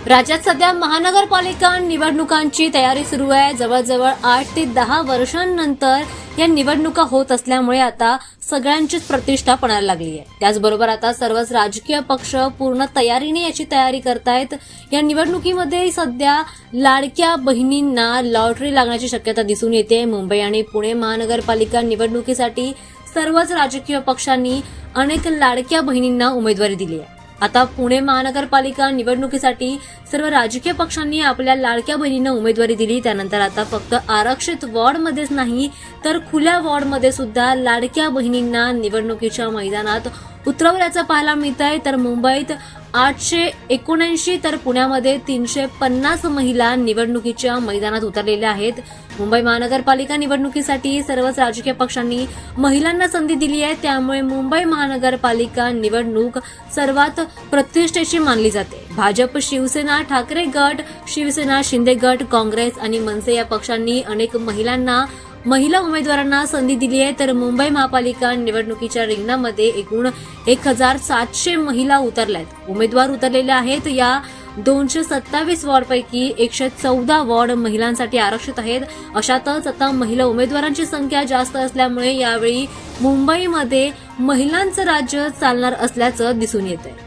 राज्यात सध्या महानगरपालिका निवडणुकांची तयारी सुरू आहे। जवळजवळ 8 ते 10 वर्षांनंतर या निवडणुका होत असल्यामुळे आता सगळ्यांचीच प्रतिष्ठा पणाला लागली आहे। त्याचबरोबर आता सर्वच राजकीय पक्ष पूर्ण तयारीने याची तयारी करतायत। या निवडणुकीमध्ये सध्या लाडक्या बहिणींना लॉटरी लागण्याची शक्यता दिसून येते। मुंबई आणि पुणे महानगरपालिका निवडणुकीसाठी सर्वच राजकीय पक्षांनी अनेक लाडक्या बहिणींना उमेदवारी दिली आहे। आता पुणे महानगरपालिका निवडणुकीसाठी सर्व राजकीय पक्षांनी आपल्या लाडक्या बहिणींना उमेदवारी दिली। त्यानंतर आता फक्त आरक्षित वॉर्डमध्येच नाही तर खुल्या वॉर्डमध्ये सुद्धा लाडक्या बहिणींना निवडणुकीच्या मैदानात उतरवल्याचं पाहायला मिळतंय। तर मुंबईत 879 तर पुण्यामध्ये 350 महिला निवडणुकीच्या मैदानात उतरलेल्या आहेत। मुंबई महानगरपालिका निवडणुकीसाठी सर्वच राजकीय पक्षांनी महिलांना संधी दिली आहे। त्यामुळे मुंबई महानगरपालिका निवडणूक सर्वात प्रतिष्ठेची मानली जाते। भाजप, शिवसेना, ठाकरे गट, शिवसेना, शिंदे गट, काँग्रेस आणि मनसे या पक्षांनी अनेक महिला उमेदवारांना संधी दिली आहे। तर मुंबई महापालिका निवडणुकीच्या रिंगणामध्ये एकूण 1700 महिला उतरल्यात। उमेदवार उतरलेले आहेत। या 227 वॉर्डपैकी 114 वॉर्ड महिलांसाठी आरक्षित आहेत। अशातच आता महिला उमेदवारांची संख्या जास्त असल्यामुळे यावेळी मुंबईमध्ये महिलांचं राज्य चालणार असल्याचं दिसून येतंय।